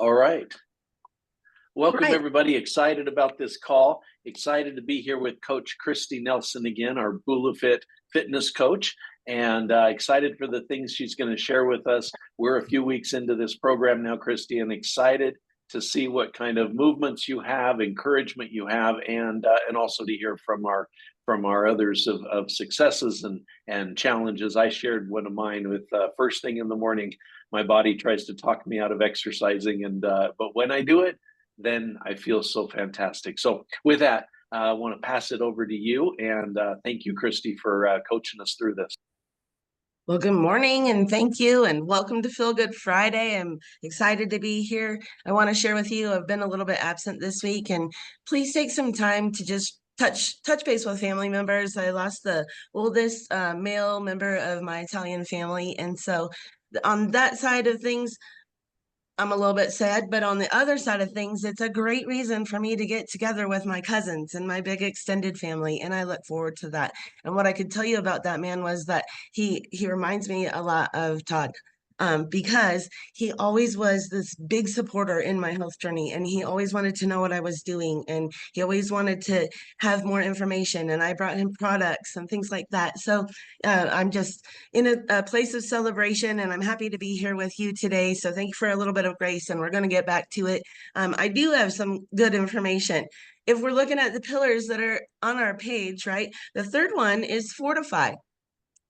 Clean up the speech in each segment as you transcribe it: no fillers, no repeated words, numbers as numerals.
All right. Welcome, Right. everybody. Excited about this call. Excited to be here with Coach Kristi Nelson again, our BulaFit fitness coach, and excited for the things she's going to share with us. We're a few weeks into this program now, Kristi, and excited to see what kind of movements you have, encouragement you have, and also to hear from our others of successes and challenges. I shared one of mine with first thing in the morning. My body tries to talk me out of exercising, and but when I do it, then I feel so fantastic. So with that, I want to pass it over to you. And thank you, Kristi, for coaching us through this. Well, good morning and thank you and welcome to Feel Good Friday. I'm excited to be here. I want to share with you, I've been a little bit absent this week, and please take some time to just touch base with family members. I lost the oldest male member of my Italian family, and so on that side of things, I'm a little bit sad, but on the other side of things, it's a great reason for me to get together with my cousins and my big extended family, and I look forward to that. And what I could tell you about that man was that he reminds me a lot of Todd. Because he always was this big supporter in my health journey, and he always wanted to know what I was doing, and he always wanted to have more information, and I brought him products and things like that. So I'm just in a place of celebration, and I'm happy to be here with you today. So thank you for a little bit of grace, and we're going to get back to it. I do have some good information. If we're looking at the pillars that are on our page, right, the third one is fortify.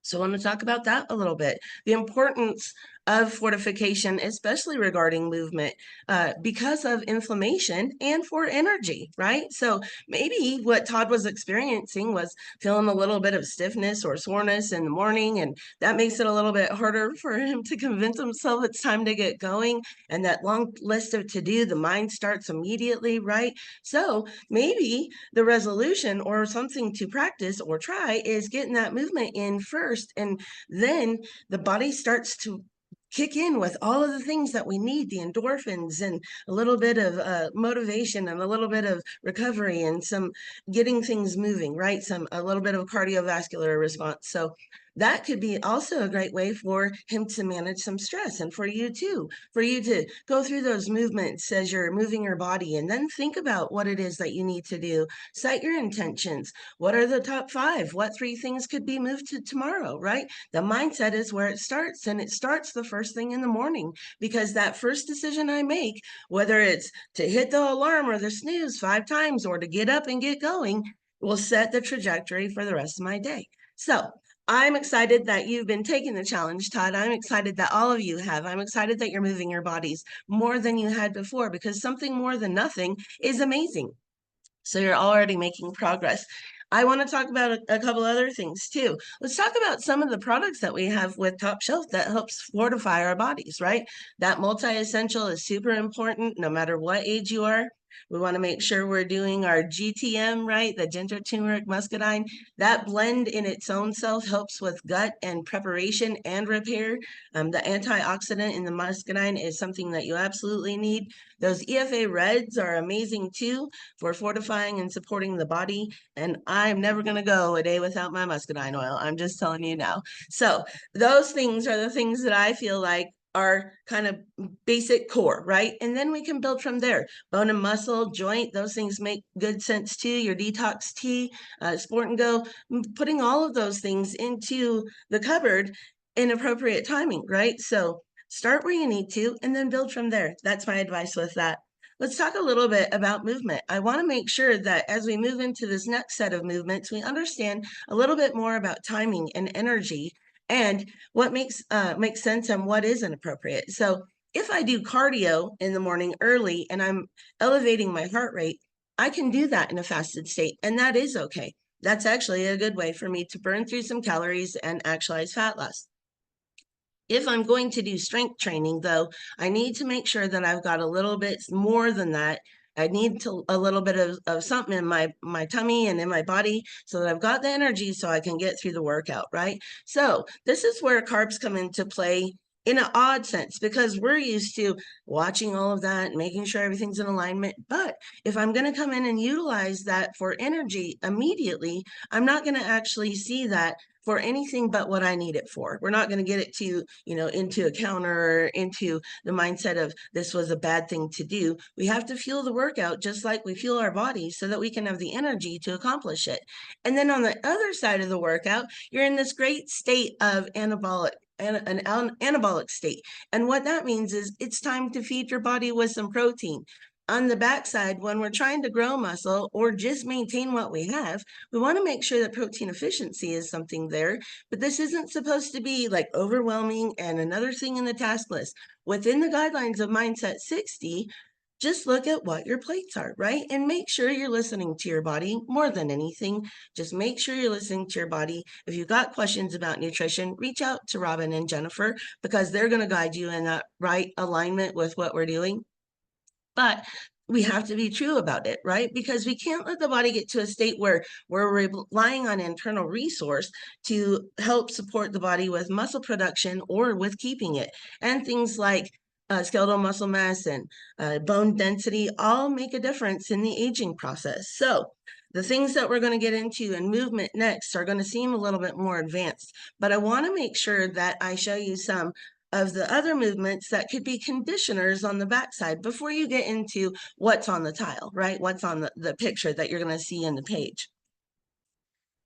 So I want to talk about that a little bit. The importance of fortification, especially regarding movement, because of inflammation and for energy, right? So maybe what Todd was experiencing was feeling a little bit of stiffness or soreness in the morning, and that makes it a little bit harder for him to convince himself it's time to get going. And that long list of to do, the mind starts immediately, right? So maybe the resolution or something to practice or try is getting that movement in first, and then the body starts to kick in with all of the things that we need, the endorphins and a little bit of motivation and a little bit of recovery and some getting things moving, right? A little bit of cardiovascular response. So that could be also a great way for him to manage some stress, and for you too, for you to go through those movements as you're moving your body, and then think about what it is that you need to do. Set your intentions. What are the top 5? What 3 things could be moved to tomorrow, right? The mindset is where it starts, and it starts the first thing in the morning, because that first decision I make, whether it's to hit the alarm or the snooze 5 times or to get up and get going, will set the trajectory for the rest of my day. So I'm excited that you've been taking the challenge, Todd. I'm excited that all of you have. I'm excited that you're moving your bodies more than you had before, because something more than nothing is amazing. So you're already making progress. I want to talk about a couple other things too. Let's talk about some of the products that we have with Top Shelf that helps fortify our bodies, right? That multi-essential is super important no matter what age you are. We want to make sure we're doing our GTM, right? The ginger, turmeric, muscadine. That blend in its own self helps with gut and preparation and repair. The antioxidant in the muscadine is something that you absolutely need. Those EFA reds are amazing too for fortifying and supporting the body. And I'm never going to go a day without my muscadine oil. I'm just telling you now. So those things are the things that I feel like are kind of basic core, right? And then we can build from there. Bone and muscle, joint, those things make good sense too. Your detox tea, sport and go, putting all of those things into the cupboard in appropriate timing, right? So start where you need to and then build from there. That's my advice with that. Let's talk a little bit about movement. I want to make sure that as we move into this next set of movements, we understand a little bit more about timing and energy and what makes sense and what isn't appropriate. So if I do cardio in the morning early and I'm elevating my heart rate, I can do that in a fasted state, and that is okay. That's actually a good way for me to burn through some calories and actualize fat loss. If I'm going to do strength training, though, I need to make sure that I've got a little bit more than that. I need a little bit of something in my tummy and in my body so that I've got the energy so I can get through the workout, right? So this is where carbs come into play in an odd sense, because we're used to watching all of that, making sure everything's in alignment. But if I'm going to come in and utilize that for energy immediately, I'm not going to actually see that for anything but what I need it for. We're not going to get it to, into a counter or into the mindset of this was a bad thing to do. We have to fuel the workout just like we fuel our bodies so that we can have the energy to accomplish it. And then on the other side of the workout, you're in this great state of an anabolic state. And what that means is it's time to feed your body with some protein. On the backside, when we're trying to grow muscle or just maintain what we have, we want to make sure that protein efficiency is something there, but this isn't supposed to be like overwhelming and another thing in the task list. Within the guidelines of Mindset 60, just look at what your plates are, right? And make sure you're listening to your body more than anything. Just make sure you're listening to your body. If you've got questions about nutrition, reach out to Robin and Jennifer because they're going to guide you in that right alignment with what we're doing. But we have to be true about it, right? Because we can't let the body get to a state where we're relying on internal resource to help support the body with muscle production or with keeping it. And things like skeletal muscle mass and bone density all make a difference in the aging process. So the things that we're going to get into in movement next are going to seem a little bit more advanced, but I want to make sure that I show you some of the other movements that could be conditioners on the backside before you get into what's on the tile, right? What's on the picture that you're going to see in the page.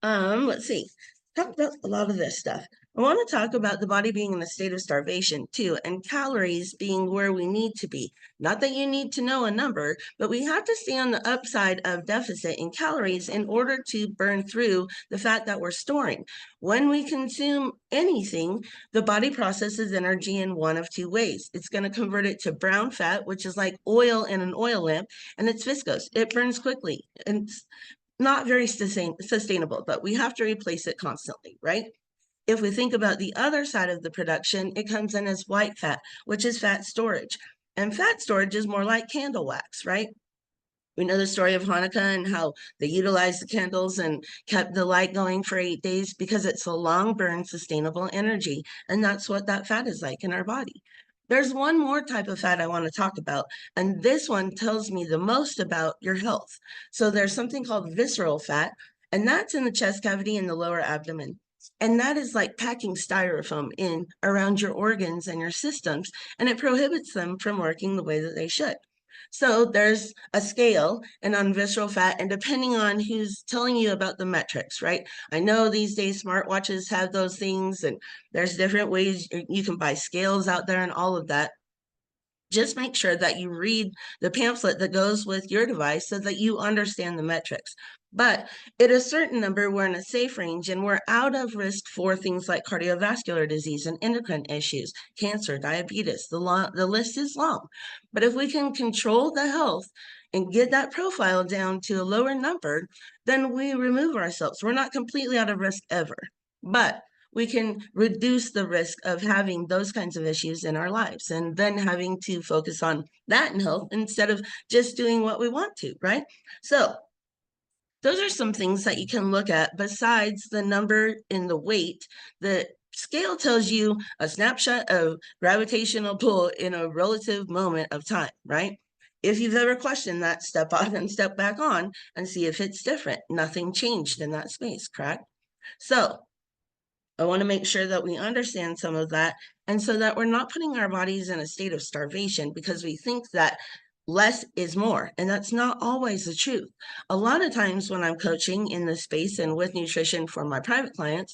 Let's see. Talk about a lot of this stuff. I want to talk about the body being in a state of starvation too, and calories being where we need to be. Not that you need to know a number, but we have to stay on the upside of deficit in calories in order to burn through the fat that we're storing. When we consume anything, the body processes energy in one of two ways. It's going to convert it to brown fat, which is like oil in an oil lamp, and it's viscose. It burns quickly and not very sustainable, but we have to replace it constantly, right? If we think about the other side of the production, it comes in as white fat, which is fat storage. And fat storage is more like candle wax, right? We know the story of Hanukkah and how they utilized the candles and kept the light going for 8 days because it's a long burn, sustainable energy. And that's what that fat is like in our body. There's one more type of fat I want to talk about, and this one tells me the most about your health. So there's something called visceral fat, and that's in the chest cavity and the lower abdomen. And that is like packing styrofoam in around your organs and your systems, and it prohibits them from working the way that they should. So there's a scale and on visceral fat, and depending on who's telling you about the metrics, right? I know these days smartwatches have those things, and there's different ways you can buy scales out there and all of that. Just make sure that you read the pamphlet that goes with your device so that you understand the metrics. But at a certain number, we're in a safe range and we're out of risk for things like cardiovascular disease and endocrine issues, cancer, diabetes. The list is long. But if we can control the health and get that profile down to a lower number, then we remove ourselves. We're not completely out of risk ever. But we can reduce the risk of having those kinds of issues in our lives and then having to focus on that in health instead of just doing what we want to, right? So those are some things that you can look at besides the number in the weight. The scale tells you a snapshot of gravitational pull in a relative moment of time, right? If you've ever questioned that, step off and step back on and see if it's different. Nothing changed in that space, correct? So I want to make sure that we understand some of that, and so that we're not putting our bodies in a state of starvation because we think that less is more, and that's not always the truth. A lot of times when I'm coaching in this space and with nutrition for my private clients,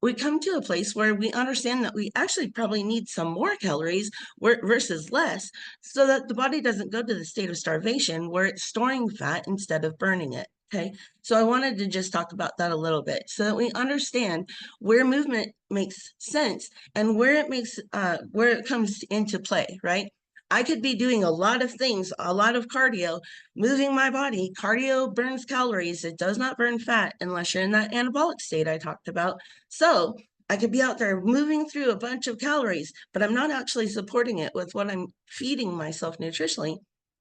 we come to a place where we understand that we actually probably need some more calories versus less so that the body doesn't go to the state of starvation where it's storing fat instead of burning it. Okay, so I wanted to just talk about that a little bit so that we understand where movement makes sense and where it comes into play, right? I could be doing a lot of things, a lot of cardio, moving my body. Cardio burns calories. It does not burn fat unless you're in that anabolic state I talked about. So I could be out there moving through a bunch of calories, but I'm not actually supporting it with what I'm feeding myself nutritionally.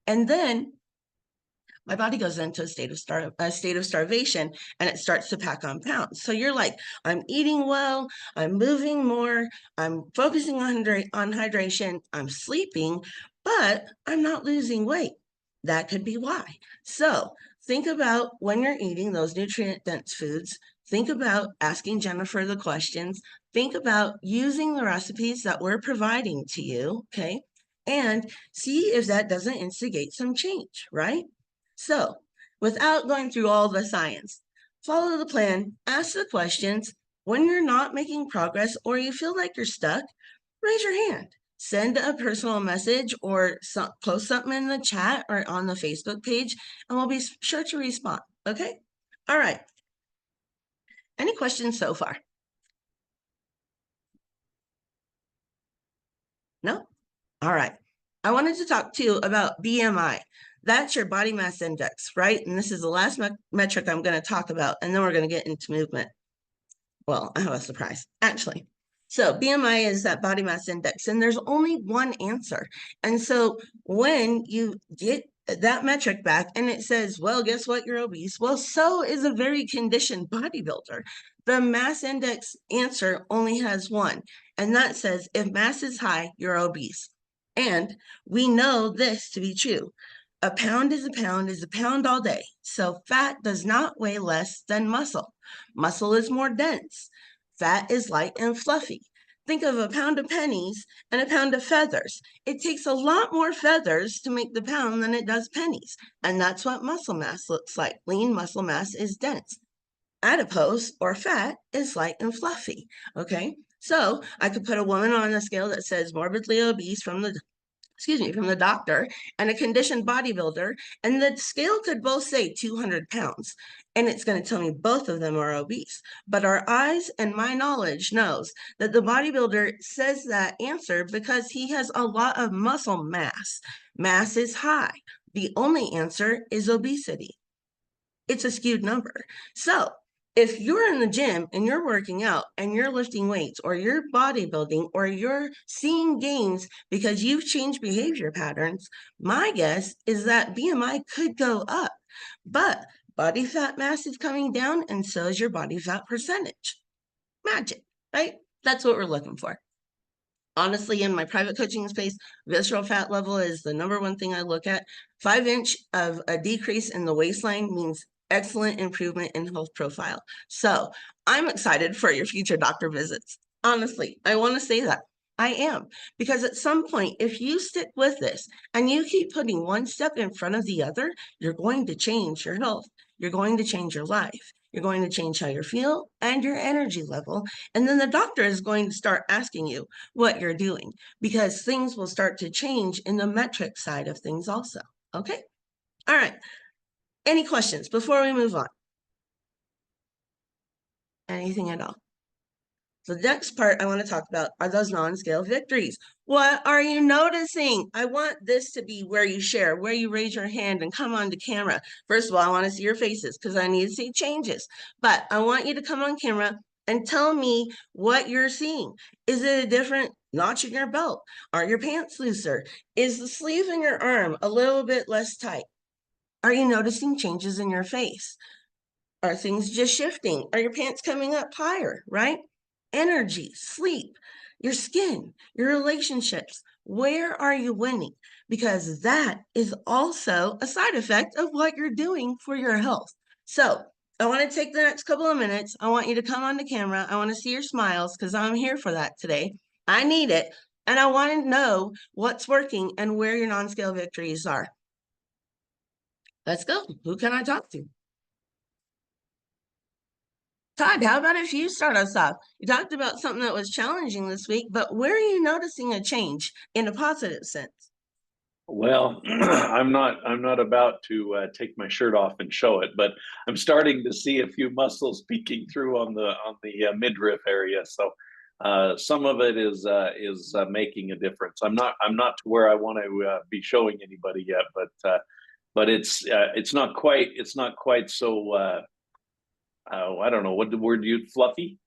And then my body goes into a state of starvation, and it starts to pack on pounds. So you're like, I'm eating well, I'm moving more, I'm focusing on hydration, I'm sleeping, but I'm not losing weight. That could be why. So think about when you're eating those nutrient dense foods, think about asking Jennifer the questions, think about using the recipes that we're providing to you, okay? And see if that doesn't instigate some change, right? So, without going through all the science, follow the plan, ask the questions. When you're not making progress or you feel like you're stuck, raise your hand. Send a personal message or post something in the chat or on the Facebook page, and we'll be sure to respond, okay? All right. Any questions so far? No? All right. I wanted to talk to you about BMI. That's your body mass index, right? And this is the last metric I'm going to talk about, and then we're going to get into movement. Well, I have a surprise, actually. So BMI is that body mass index, and there's only one answer. And so when you get that metric back and it says, well, guess what, you're obese. Well, so is a very conditioned bodybuilder. The mass index answer only has one, and that says if mass is high, you're obese. And we know this to be true. A pound is a pound is a pound all day. So fat does not weigh less than muscle. Muscle is more dense. Fat is light and fluffy. Think of a pound of pennies and a pound of feathers. It takes a lot more feathers to make the pound than it does pennies. And that's what muscle mass looks like. Lean muscle mass is dense. Adipose or fat is light and fluffy. Okay. So I could put a woman on a scale that says morbidly obese from the doctor and a conditioned bodybuilder, and the scale could both say 200 pounds, and it's going to tell me both of them are obese. But our eyes and my knowledge knows that the bodybuilder says that answer because he has a lot of muscle mass. Mass is high. The only answer is obesity. It's a skewed number. So if you're in the gym and you're working out and you're lifting weights or you're bodybuilding or you're seeing gains because you've changed behavior patterns, my guess is that BMI could go up, but body fat mass is coming down and so is your body fat percentage. Magic, right? That's what we're looking for. Honestly, in my private coaching space, visceral fat level is the number one thing I look at. 5-inch of a decrease in the waistline means excellent improvement in health profile. So I'm excited for your future doctor visits. Honestly, I want to say that. I am, because at some point, if you stick with this and you keep putting one step in front of the other, you're going to change your health. You're going to change your life. You're going to change how you feel and your energy level. And then the doctor is going to start asking you what you're doing, because things will start to change in the metric side of things also. Okay. All right. Any questions before we move on? Anything at all? The next part I want to talk about are those non-scale victories. What are you noticing? I want this to be where you share, where you raise your hand and come on to camera. First of all, I want to see your faces because I need to see changes. But I want you to come on camera and tell me what you're seeing. Is it a different notch in your belt? Are your pants looser? Is the sleeve in your arm a little bit less tight? Are you noticing changes in your face? Are things just shifting? Are your pants coming up higher, right? Energy, sleep, your skin, your relationships. Where are you winning? Because that is also a side effect of what you're doing for your health. So I want to take the next couple of minutes. I want you to come on the camera. I want to see your smiles because I'm here for that today. I need it. And I want to know what's working and where your non-scale victories are. Let's go. Who can I talk to? Todd, how about if you start us off? You talked about something that was challenging this week, but where are you noticing a change in a positive sense? Well, I'm not about to take my shirt off and show it, but I'm starting to see a few muscles peeking through on the midriff area. So some of it is making a difference. I'm not to where I want to be showing anybody yet, but it's not quite so. I don't know what the word you fluffy.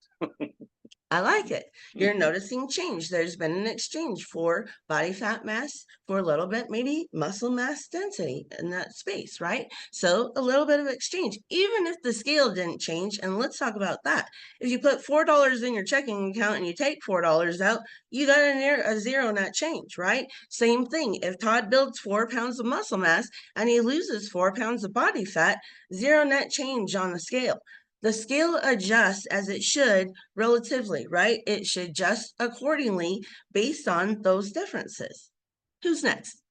I like it. You're noticing change. There's been an exchange for body fat mass, for a little bit, maybe muscle mass density in that space, right? So a little bit of exchange, even if the scale didn't change. And let's talk about that. If you put $4 in your checking account and you take $4 out, you got a zero net change, right? Same thing. If Todd builds 4 pounds of muscle mass and he loses 4 pounds of body fat, zero net change on the scale. the scale adjusts as it should relatively, right? It should adjust accordingly based on those differences. Who's next?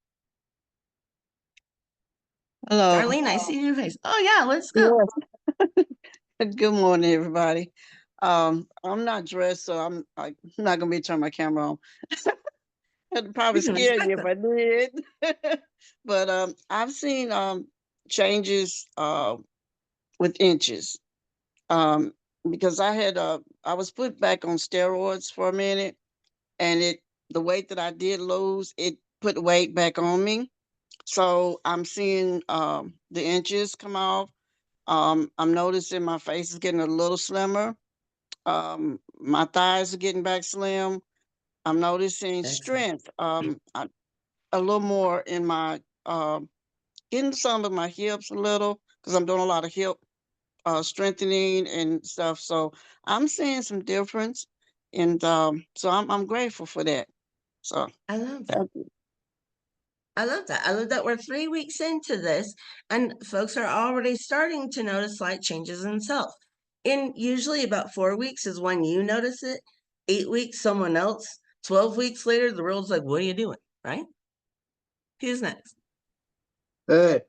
Hello. Darlene, I see your face. Oh yeah, let's go. Yes. Good morning, everybody. I'm not dressed, so I'm not gonna be turning my camera on. It'd probably We can scare you respect if I did. But I've seen changes with inches. Um, because I was put back on steroids for a minute, and the weight that I did lose, it put weight back on me. So I'm seeing the inches come off. I'm noticing my face is getting a little slimmer. My thighs are getting back slim. I'm noticing Excellent. strength. A little more in my getting some of my hips a little because I'm doing a lot of hip strengthening and stuff. So I'm seeing some difference, and so I'm grateful for that. So I love that. I love that. I love that we're 3 weeks into this and folks are already starting to notice slight changes in self. In usually about 4 weeks is when you notice it, 8 weeks, someone else, 12 weeks later, the world's like, what are you doing? Right? Who's next? Hey,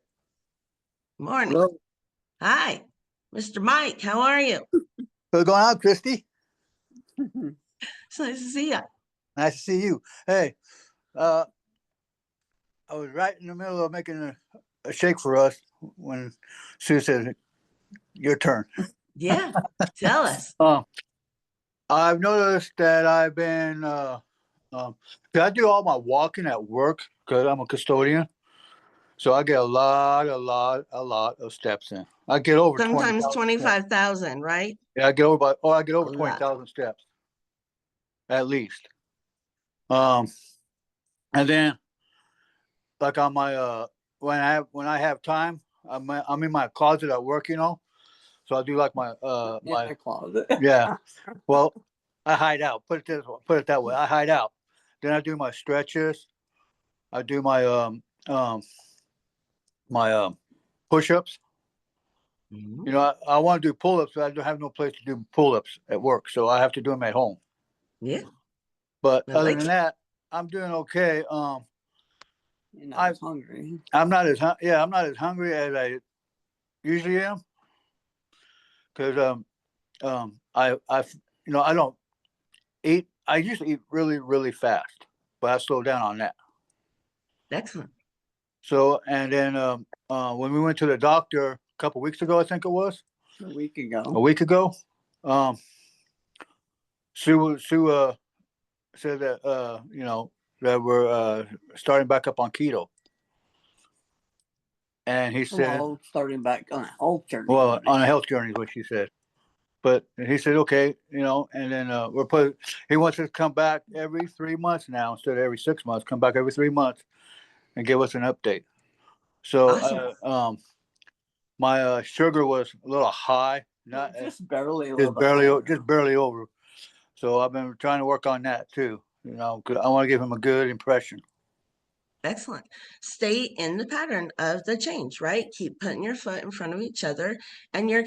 Morning. hello. Hi, Mr. Mike. How are you? What's going on, Kristi? It's nice to see you. Nice to see you. Hey, I was right in the middle of making a shake for us when Sue said, your turn. Yeah. Tell us. I've noticed that I've been, 'cause I do all my walking at work because I'm a custodian. So I get a lot of steps in. I get over Sometimes 20,000 steps. 25,000, right? Yeah, I get over, I get over A lot. 20,000 steps at least. And then like on my when I have time, I'm in my closet at work, so I do like my my closet. yeah. Well, I hide out. Put it that way. I hide out. Then I do my stretches. I do my push-ups. Mhm. I want to do pull-ups, but I don't have no place to do pull-ups at work, so I have to do them at home. Yeah. But I other like than it. that, I'm doing okay. You're not as hungry. I'm not as hungry as I usually am because I don't eat. I used to eat really fast, but I slowed down on that. Excellent. So and then when we went to the doctor a couple weeks ago, I think it was A week ago. a week ago, um, Sue said that that we're starting back up on keto, and he said, Well, starting back on a health journey. well, on a health journey is what she said. But he said, okay, and then he wants us to come back every 3 months now instead of every 6 months, come back every 3 months and give us an update. So, Awesome. my sugar was a little high, not just barely, just barely over. So I've been trying to work on that too, 'cause I want to give him a good impression. Excellent. Stay in the pattern of the change, right? Keep putting your foot in front of each other and you'll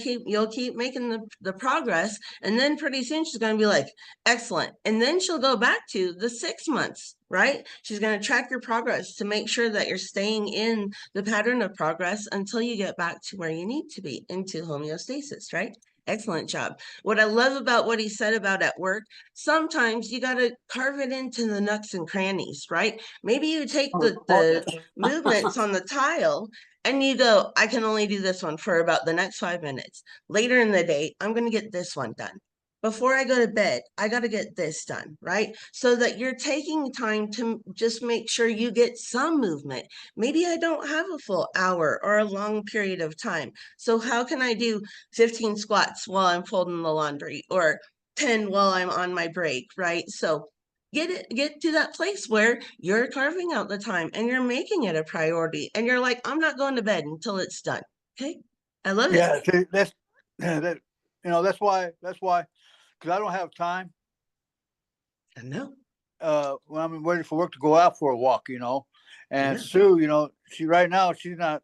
keep making the progress. And then pretty soon she's going to be like, excellent. And then she'll go back to the 6 months, right? She's going to track your progress to make sure that you're staying in the pattern of progress until you get back to where you need to be into homeostasis, right? Excellent job. What I love about what he said about at work, sometimes you got to carve it into the nooks and crannies, right? Maybe you take the movements on the tile and you go, I can only do this one for about the next 5 minutes. Later in the day, I'm going to get this one done. Before I go to bed, I got to get this done, right? So that you're taking time to just make sure you get some movement. Maybe I don't have a full hour or a long period of time. So how can I do 15 squats while I'm folding the laundry or 10 while I'm on my break, right? So get to that place where you're carving out the time and you're making it a priority and you're like, I'm not going to bed until it's done. Okay. I love it. Yeah, see, that's that. That's why, because I don't have time. I know. When I'm waiting for work to go out for a walk, and Yeah. Sue, she right now she's not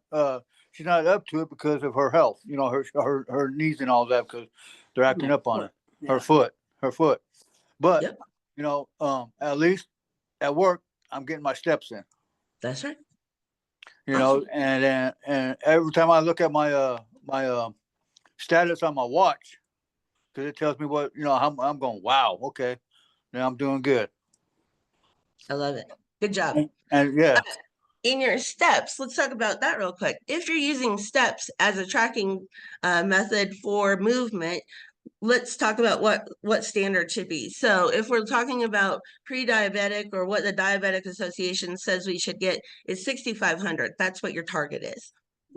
she's not up to it because of her health, you know, her knees and all that, because they're acting up on her foot. But Yep, you know, at least at work, I'm getting my steps in. that's right. You Awesome. know, and every time I look at my status on my watch, because it tells me what, you know, I'm going, wow, okay, now I'm doing good. I love it. Good job. And yeah, In your steps, let's talk about that real quick. If you're using steps as a tracking method for movement, let's talk about what standard should be. So if we're talking about pre-diabetic, or what the Diabetic Association says we should get is 6,500. That's what your target is.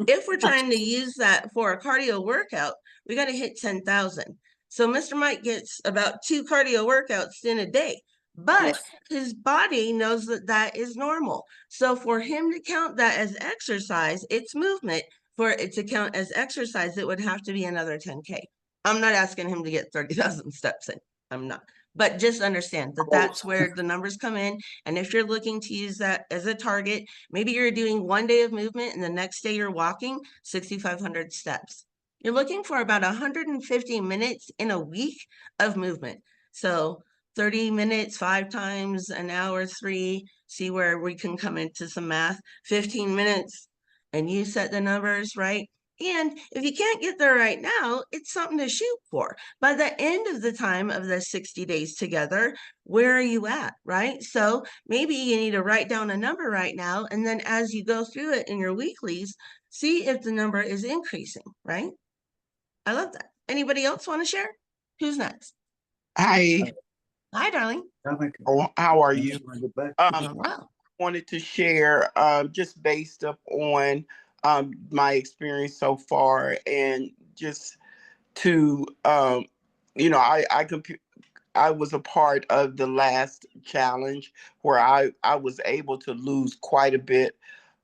If we're trying to use that for a cardio workout, we got to hit 10,000. So Mr. Mike gets about 2 cardio workouts in a day, but his body knows that that is normal. So for him to count that as exercise, it's movement. For it to count as exercise, it would have to be another 10K. I'm not asking him to get 30,000 steps in. I'm not. But just understand that that's where the numbers come in. And if you're looking to use that as a target, maybe you're doing 1 day of movement and the next day you're walking 6,500 steps. You're looking for about 150 minutes in a week of movement. So 30 minutes, 5 times, an hour, 3, see where we can come into some math, 15 minutes, and you set the numbers, right? And if you can't get there right now, it's something to shoot for. By the end of the time of the 60 days together, where are you at, right? So maybe you need to write down a number right now. And then as you go through it in your weeklies, see if the number is increasing, right? I love that. Anybody else want to share? Who's next? Hi, Hi, darling. how are you? Wow. Wanted to share just based up on my experience so far, and just to I was a part of the last challenge where I was able to lose quite a bit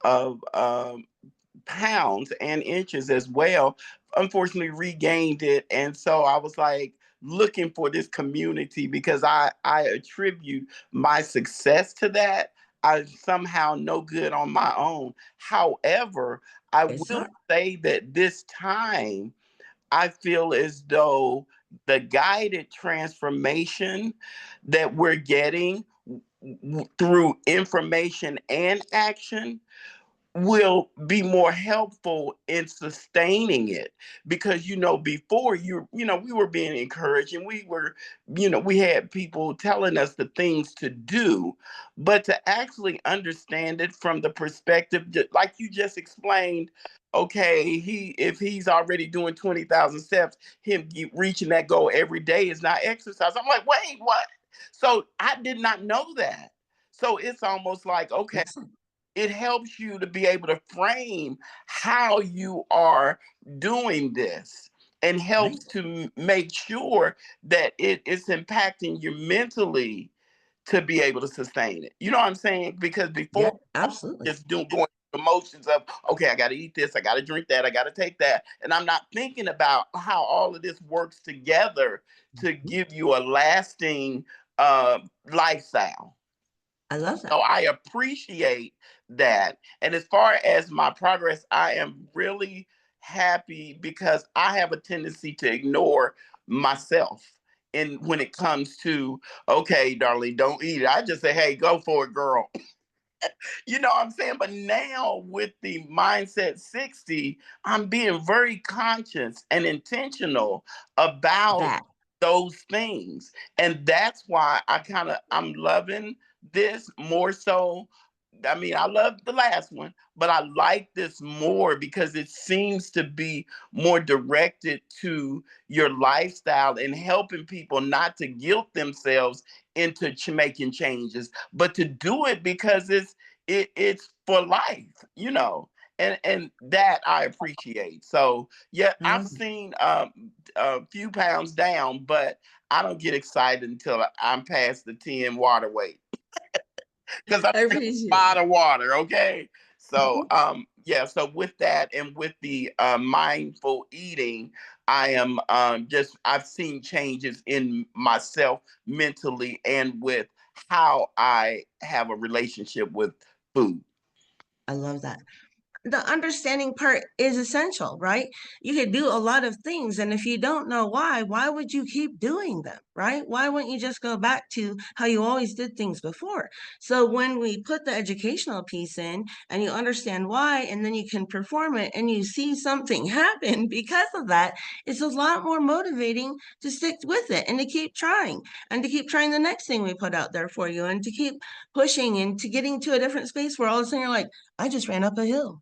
of pounds and inches as well. Unfortunately, regained it, and so I was like looking for this community because I attribute my success to that. I'm somehow no good on my own. However, I will say that this time I feel as though the guided transformation that we're getting through information and action will be more helpful in sustaining it, because before we were being encouraged, and we had people telling us the things to do, but to actually understand it from the perspective like you just explained. Okay, if he's already doing 20,000 steps, him reaching that goal every day is not exercise. I'm like, wait, what? So I did not know that. So it's almost like, okay, it helps you to be able to frame how you are doing this, and helps to make sure that it's impacting you mentally to be able to sustain it. You know what I'm saying? Because before, absolutely, just going through the motions of, okay, I got to eat this, I got to drink that, I got to take that, and I'm not thinking about how all of this works together to give you a lasting lifestyle. I love that. So I appreciate that. And as far as my progress, I am really happy because I have a tendency to ignore myself. And when it comes to, okay, darling, don't eat it, I just say, hey, go for it, girl. You know what I'm saying? But now with the Mindset 60, I'm being very conscious and intentional about those things. And that's why I'm loving this more so. I mean, I love the last one, but I like this more because it seems to be more directed to your lifestyle and helping people not to guilt themselves into making changes, but to do it because it's for life. And that I appreciate. So yeah, I've seen a few pounds down, but I don't get excited until I'm past the 10 water weight. Because I drink a lot of water, okay? So yeah, so with that and with the mindful eating, I am I've seen changes in myself mentally and with how I have a relationship with food. I love that. the understanding part is essential, right? You could do a lot of things, and if you don't know why would you keep doing them, right? Why wouldn't you just go back to how you always did things before? So when we put the educational piece in and you understand why, and then you can perform it and you see something happen because of that, it's a lot more motivating to stick with it and to keep trying and to keep trying the next thing we put out there for you and to keep pushing and to getting to a different space where all of a sudden you're like, I just ran up a hill.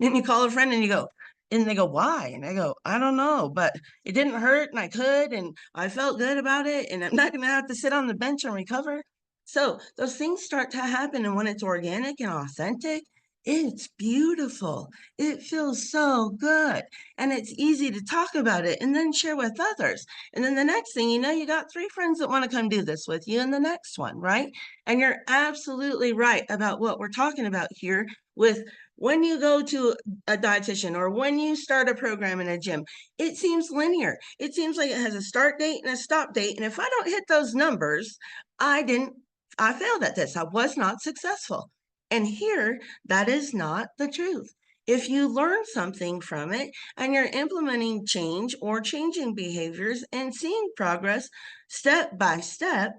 And you call a friend and you go, and they go, why? And I go, I don't know, but it didn't hurt and I could, and I felt good about it. And I'm not going to have to sit on the bench and recover. So those things start to happen. And when it's organic and authentic, it's beautiful. It feels so good. And it's easy to talk about it and then share with others. And then the next thing you know, you got 3 friends that want to come do this with you in the next one, right? And you're absolutely right about what we're talking about here with when you go to a dietitian or when you start a program in a gym, it seems linear. It seems like it has a start date and a stop date. And if I don't hit those numbers, I failed at this. I was not successful. And here, that is not the truth. If you learn something from it and you're implementing change or changing behaviors and seeing progress step by step,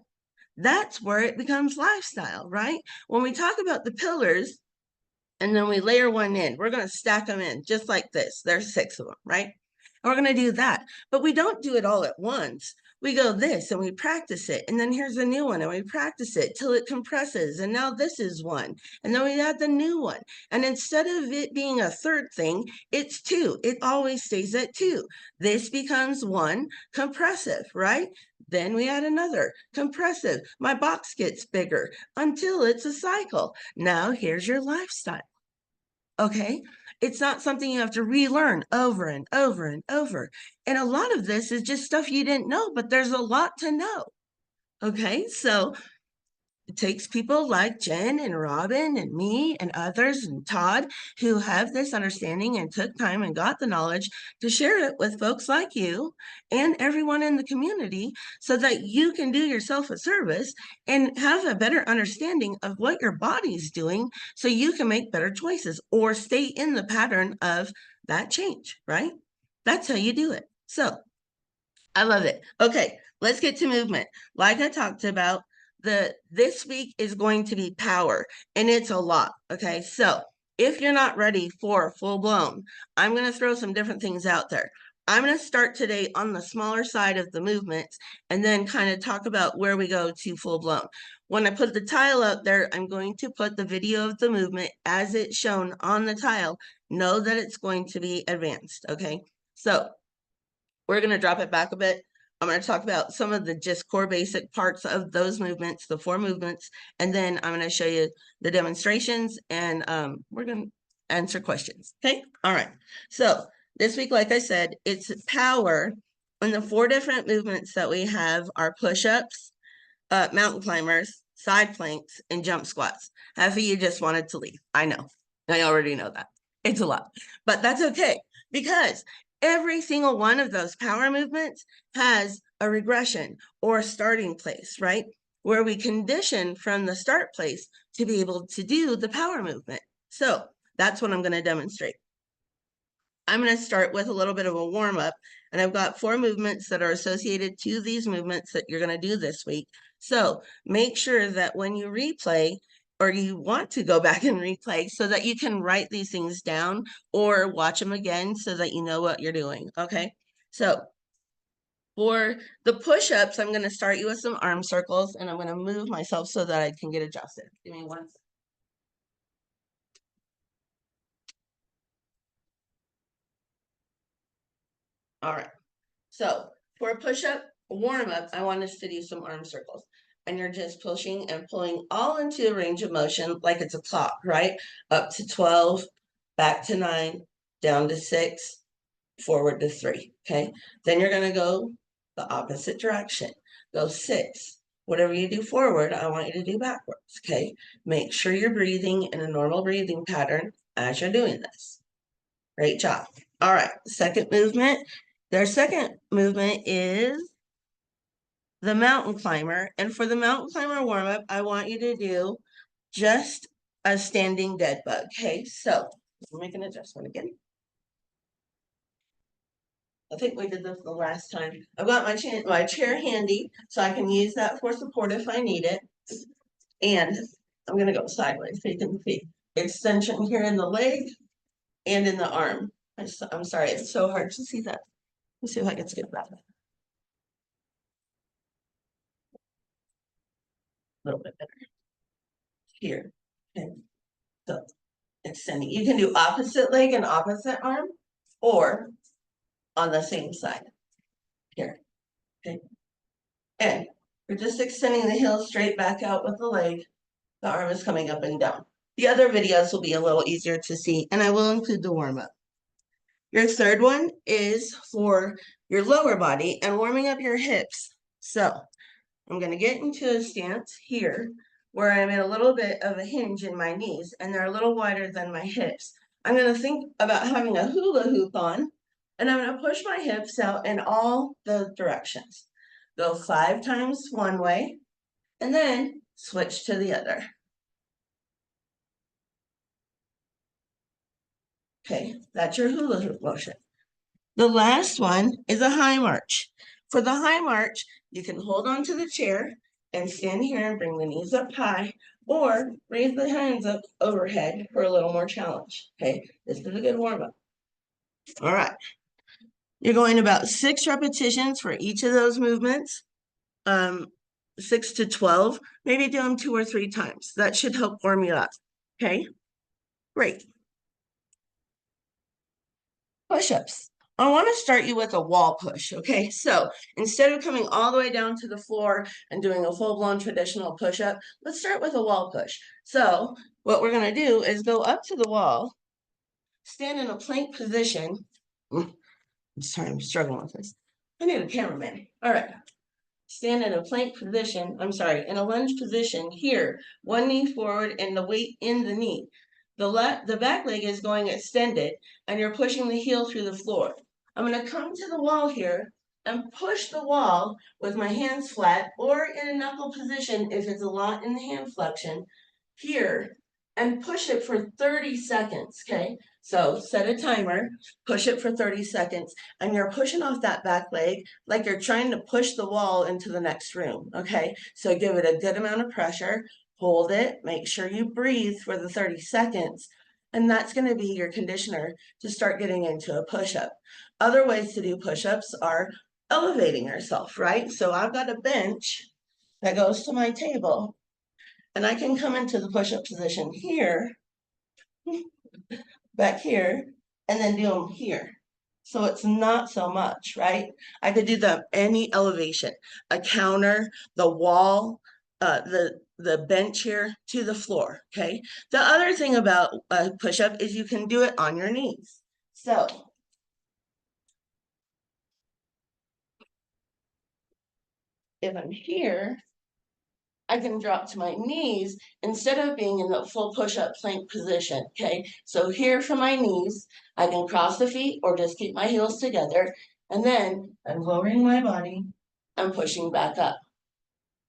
that's where it becomes lifestyle, right? When we talk about the pillars, and then we layer one in. We're going to stack them in just like this. There's 6 of them, right? And we're going to do that. But we don't do it all at once. We go this and we practice it. And then here's a new one and we practice it till it compresses. And now this is one. And then we add the new one. And instead of it being a third thing, it's 2. It always stays at 2. This becomes 1 compressive, right? Then we add another compressive. My box gets bigger until it's a cycle. Now here's your lifestyle. Okay, it's not something you have to relearn over and over and over. And a lot of this is just stuff you didn't know, but there's a lot to know. Okay, so it takes people like Jen and Robin and me and others and Todd who have this understanding and took time and got the knowledge to share it with folks like you and everyone in the community so that you can do yourself a service and have a better understanding of what your body's doing so you can make better choices or stay in the pattern of that change, right? That's how you do it. So I love it. Okay, let's get to movement. Like I talked about, this week is going to be power, and it's a lot. Okay, so if you're not ready for full blown, I'm going to throw some different things out there. I'm going to start today on the smaller side of the movements and then kind of talk about where we go to full blown. When I put the tile up there, I'm going to put the video of the movement as it's shown on the tile. Know that it's going to be advanced. Okay, so we're going to drop it back a bit. I'm going to talk about some of the just core basic parts of those movements, the 4 movements, and then I'm going to show you the demonstrations and we're going to answer questions. Okay. All right. So this week, like I said, it's power. And the 4 different movements that we have are push-ups, mountain climbers, side planks, and jump squats. Half of you just wanted to leave. I know. I already know that. It's a lot, but that's okay because every single one of those power movements has a regression or a starting place, right? Where we condition from the start place to be able to do the power movement. So that's what I'm going to demonstrate. I'm going to start with a little bit of a warm up, and I've got 4 movements that are associated to these movements that you're going to do this week. So make sure that when you replay, or you want to go back and replay so that you can write these things down or watch them again so that you know what you're doing, okay? So for the push-ups, I'm going to start you with some arm circles, and I'm going to move myself so that I can get adjusted. Give me 1 second. All right, so for a push-up warm-up, I want us to do some arm circles. And you're just pushing and pulling all into a range of motion like it's a clock, right? Up to 12, back to 9, down to 6, forward to 3, okay? Then you're going to go the opposite direction. Go 6. Whatever you do forward, I want you to do backwards, okay? Make sure you're breathing in a normal breathing pattern as you're doing this. Great job. All right, second movement. Their second movement is the mountain climber. And for the mountain climber warm-up, I want you to do just a standing dead bug. Okay, so Make an adjustment again. I think we did this the last time. I've got my chair handy, so I can use that for support if I need it. And I'm gonna go sideways so you can see extension here in the leg and in the arm. I'm sorry, it's so hard to see that. Let's see if I can skip that. A little bit better. Here. Okay. So extending. You can do opposite leg and opposite arm, or on the same side. Here. Okay. And we're just extending the heel straight back out with the leg. The arm is coming up and down. The other videos will be a little easier to see, and I will include the warm-up. Your third one is for your lower body and warming up your hips. So I'm going to get into a stance here where I'm in a little bit of a hinge in my knees, and they're a little wider than my hips. I'm going to think about having a hula hoop on, and I'm going to push my hips out in all the directions. Go 5 times one way, and then switch to the other. Okay, that's your hula hoop motion. The last one is a high march. For the high march, you can hold onto the chair and stand here and bring the knees up high, or raise the hands up overhead for a little more challenge. Okay, this is a good warm-up. All right. You're going about 6 repetitions for each of those movements. 6 to 12. Maybe do them 2 or 3 times. That should help warm you up. Okay, great. Push-ups. I want to start you with a wall push, okay? So instead of coming all the way down to the floor and doing a full-blown traditional push-up, let's start with a wall push. So what we're going to do is go up to the wall, stand in a plank position. Sorry, I'm struggling with this. I need a cameraman. All right. Stand in a plank position, in a lunge position here, one knee forward and the weight in the knee. The back leg is going extended and you're pushing the heel through the floor. I'm going to come to the wall here and push the wall with my hands flat or in a knuckle position if it's a lot in the hand flexion here, and push it for 30 seconds, okay? So set a timer, push it for 30 seconds, and you're pushing off that back leg like you're trying to push the wall into the next room, okay? So give it a good amount of pressure, hold it, make sure you breathe for the 30 seconds, and that's gonna be your conditioner to start getting into a push-up. Other ways to do push-ups are elevating yourself, right? So I've got a bench that goes to my table, and I can come into the push-up position here, back here, and then do them here. So it's not so much, right? I could do them any elevation, a counter, the wall, the bench here to the floor, okay? The other thing about a push-up is you can do it on your knees. So if I'm here, I can drop to my knees instead of being in the full push-up plank position, okay? So here for my knees, I can cross the feet or just keep my heels together, and then I'm lowering my body and pushing back up.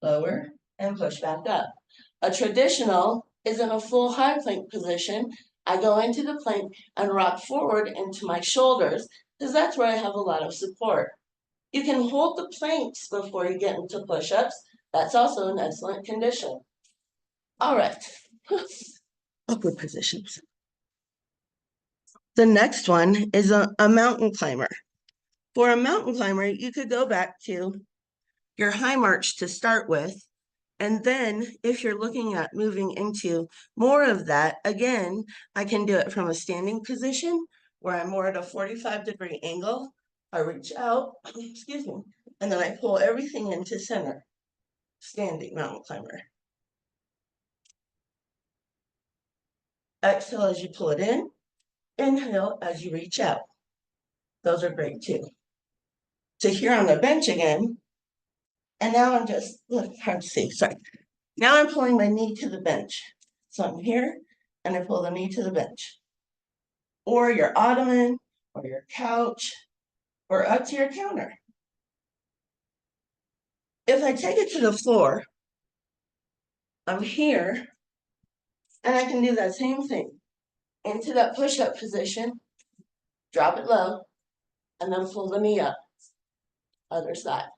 Lower and push back up. A traditional is in a full high plank position. I go into the plank and rock forward into my shoulders because that's where I have a lot of support. You can hold the planks before you get into push-ups. That's also an excellent condition. All right, upward positions. The next one is a mountain climber. For a mountain climber, you could go back to your high march to start with. And then if you're looking at moving into more of that, again, I can do it from a standing position where I'm more at a 45-degree angle. I reach out, excuse me, and then I pull everything into center. Standing mountain climber. Exhale as you pull it in. Inhale as you reach out. Those are great too. So here on the bench again, and now I'm just, hard to see, sorry. Now I'm pulling my knee to the bench. So I'm here and I pull the knee to the bench. Or your ottoman, or your couch, or up to your counter. If I take it to the floor, I'm here, and I can do that same thing. into that push-up position, drop it low, and then pull the knee up, other side.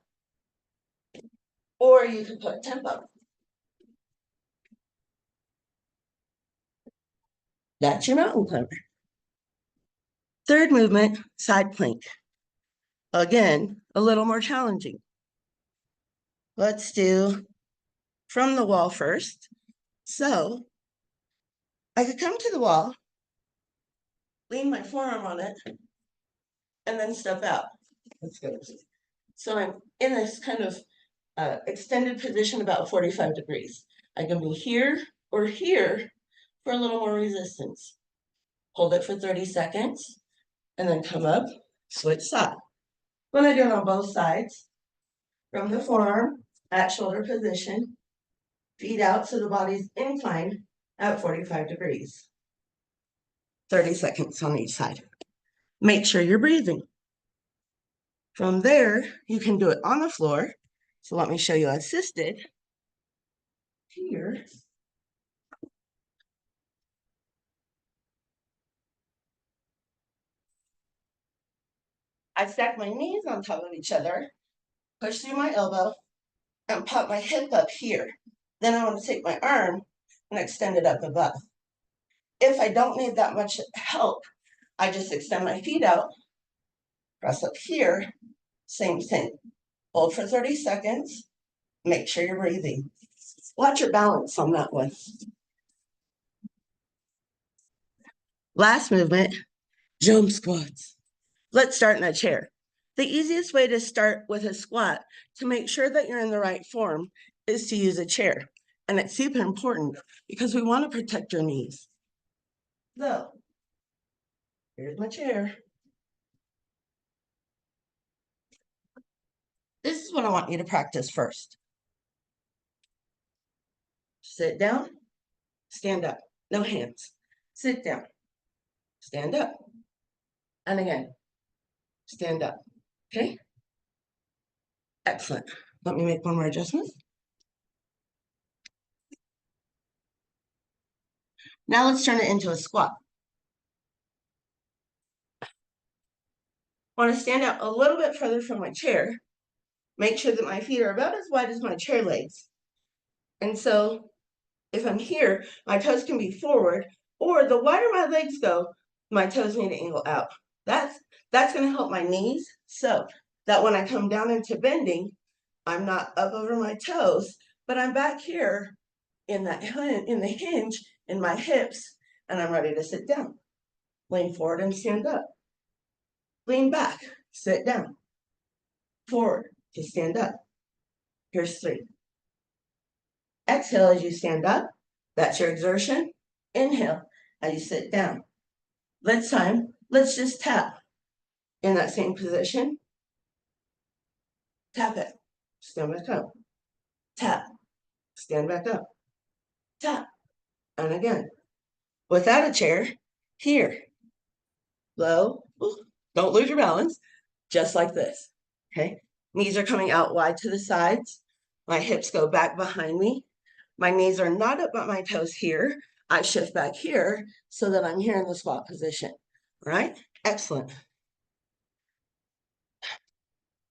Or you can put tempo. That's your mountain climber. Third movement, side plank. Again, a little more challenging. Let's do from the wall first. So I could come to the wall, lean my forearm on it, and then step out. Let's go. So I'm in this kind of extended position about 45 degrees. I can be here or here for a little more resistance. Hold it for 30 seconds and then come up, switch side. I'm gonna do it on both sides. From the forearm at shoulder position, feet out so the body's inclined at 45 degrees. 30 seconds on each side. Make sure you're breathing. From there, you can do it on the floor. So let me show you assisted. Here. I stack my knees on top of each other, push through my elbow, and pop my hip up here. Then I want to take my arm and extend it up above. If I don't need that much help, I just extend my feet out, press up here, same thing. Hold for 30 seconds, make sure you're breathing. Watch your balance on that one. Last movement, jump squats. Let's start in a chair. The easiest way to start with a squat to make sure that you're in the right form is to use a chair. And it's super important because we want to protect your knees. So, here's my chair. This is what I want you to practice first. Sit down, stand up, no hands. Sit down, stand up, and again, stand up, okay? Excellent. Let me make one more adjustment. Now let's turn it into a squat. I want to stand out a little bit further from my chair. Make sure that my feet are about as wide as my chair legs. And so if I'm here, my toes can be forward, or the wider my legs go, my toes need to angle out. That's going to help my knees so that when I come down into bending, I'm not up over my toes, but I'm back here in the hinge in my hips, and I'm ready to sit down. Lean forward and stand up. Lean back, sit down. Forward to stand up. Here's 3. Exhale as you stand up. That's your exertion. Inhale as you sit down. Let's just tap in that same position. Tap it. Stand back up. Tap. Stand back up. Tap. And again. Without a chair, here. Low. Don't lose your balance. Just like this. Okay? Knees are coming out wide to the sides. My hips go back behind me. My knees are not up at my toes here. I shift back here so that I'm here in the squat position. All right? Excellent.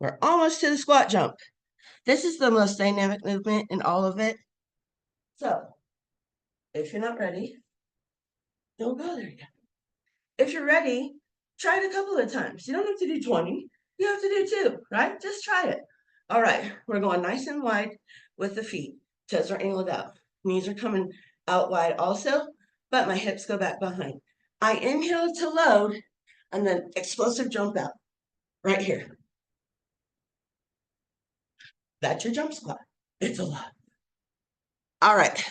We're almost to the squat jump. This is the most dynamic movement in all of it. So, if you're not ready, don't go there yet. If you're ready, try it a couple of times. You don't have to do 20. You have to do 2, right? Just try it. All right, we're going nice and wide with the feet. Toes are angled out. Knees are coming out wide also, but my hips go back behind. I inhale to load, and then explosive jump out. Right here. That's your jump squat. It's a lot. All right.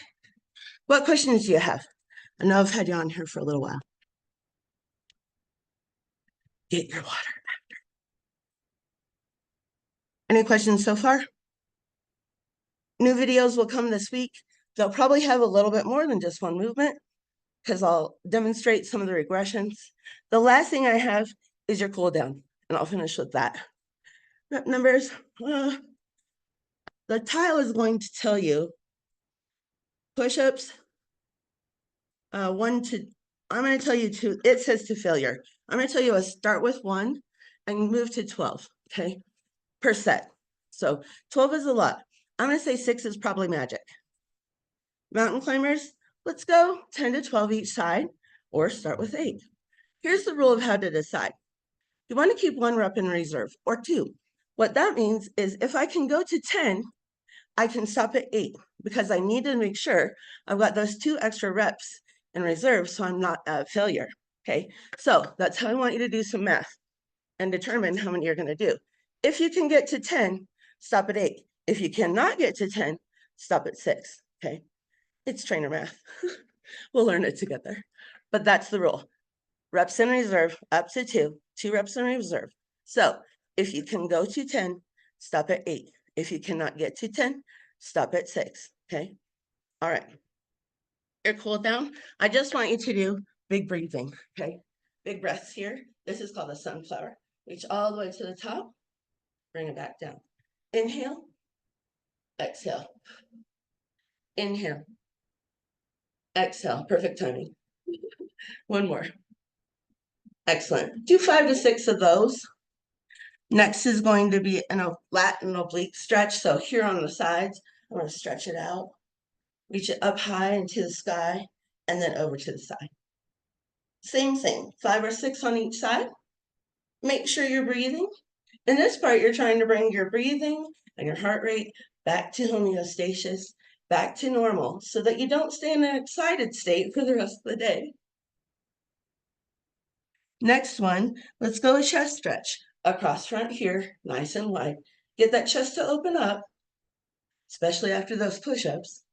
What questions do you have? I know I've had you on here for a little while. Get your water. Any questions so far? New videos will come this week. They'll probably have a little bit more than just one movement because I'll demonstrate some of the regressions. The last thing I have is your cool down, and I'll finish with that. Rep numbers. The tile is going to tell you push-ups, 1 to I'm going to tell you it says to failure. I'm going to tell you start with 1 and move to 12, okay, per set. So 12 is a lot. I'm going to say 6 is probably magic. Mountain climbers, let's go 10 to 12 each side, or start with 8. Here's the rule of how to decide. You want to keep 1 rep in reserve, or 2. What that means is if I can go to 10, I can stop at 8 because I need to make sure I've got those 2 extra reps in reserve so I'm not a failure, okay? So that's how I want you to do some math and determine how many you're going to do. If you can get to 10, stop at 8. If you cannot get to 10, stop at 6, okay? It's trainer math. We'll learn it together. But that's the rule. Reps in reserve up to 2 reps in reserve. So if you can go to 10, stop at 8. If you cannot get to 10, stop at 6, okay? All right. Your cool down. I just want you to do big breathing, okay? Big breaths here. This is called a sunflower. Reach all the way to the top, bring it back down. Inhale, exhale. Inhale, exhale. Perfect timing. One more. Excellent. Do 5 to 6 of those. Next is going to be an lat and oblique stretch. So here on the sides, I'm going to stretch it out, reach it up high into the sky, and then over to the side. Same thing, 5 or 6 on each side. Make sure you're breathing. In this part, you're trying to bring your breathing and your heart rate back to homeostasis, back to normal, so that you don't stay in an excited state for the rest of the day. Next one, let's go a chest stretch. Across front here, nice and wide. Get that chest to open up, especially after those push-ups.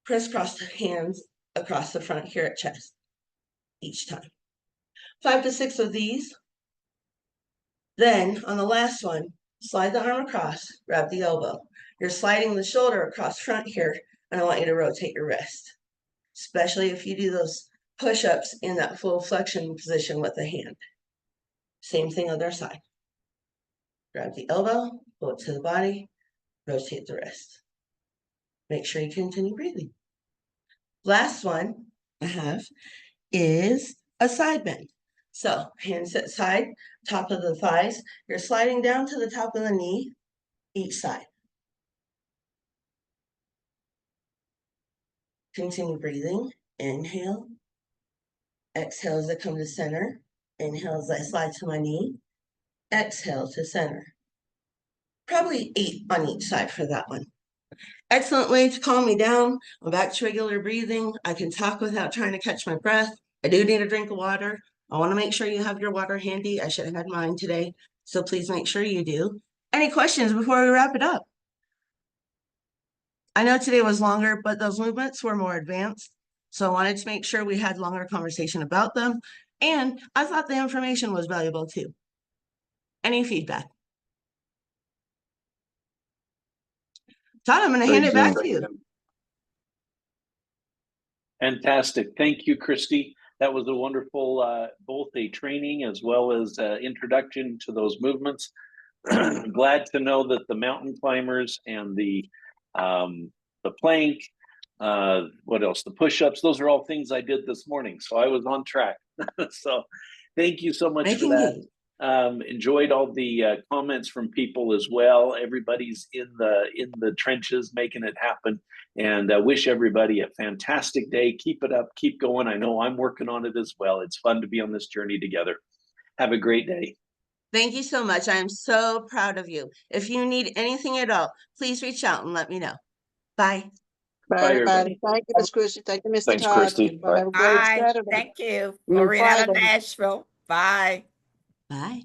Crisscross the hands across the front here at chest each time. 5 to 6 of these. Then on the last one, slide the arm across, grab the elbow. You're sliding the shoulder across front here, and I want you to rotate your wrist, especially if you do those push-ups in that full flexion position with the hand. Same thing other side. Grab the elbow, pull it to the body, rotate the wrist. Make sure you continue breathing. Last one I have is a side bend. So hands at side, top of the thighs. You're sliding down to the top of the knee, each side. Continue breathing. Inhale. Exhale as I come to center. Inhale as I slide to my knee. Exhale to center. Probably 8 on each side for that one. Excellent way to calm me down. I'm back to regular breathing. I can talk without trying to catch my breath. I do need a drink of water. I want to make sure you have your water handy. I should have had mine today, so please make sure you do. Any questions before we wrap it up? I know today was longer, but those movements were more advanced, so I wanted to make sure we had longer conversation about them, and I thought the information was valuable too. Any feedback? Todd, I'm going to hand it back to you. Fantastic. Thank you, Kristi. That was a wonderful, both a training as well as introduction to those movements. Glad to know that the mountain climbers and the plank, what else? The push-ups, those are all things I did this morning. So I was on track. So thank you so much for that. Enjoyed all the comments from people as well. Everybody's in the trenches making it happen, and I wish everybody a fantastic day. Keep it up, keep going. I know I'm working on it as well. It's fun to be on this journey together. Have a great day. Thank you so much. I am so proud of you. If you need anything at all, please reach out and let me know. Bye. Bye, everybody. Thank you, Ms. Kristi. Thank you, Mr. Thanks, Todd. Kristi. Have a great Bye. Saturday. Thank you. I mean, Maureen out of Friday. Nashville. Bye. Bye.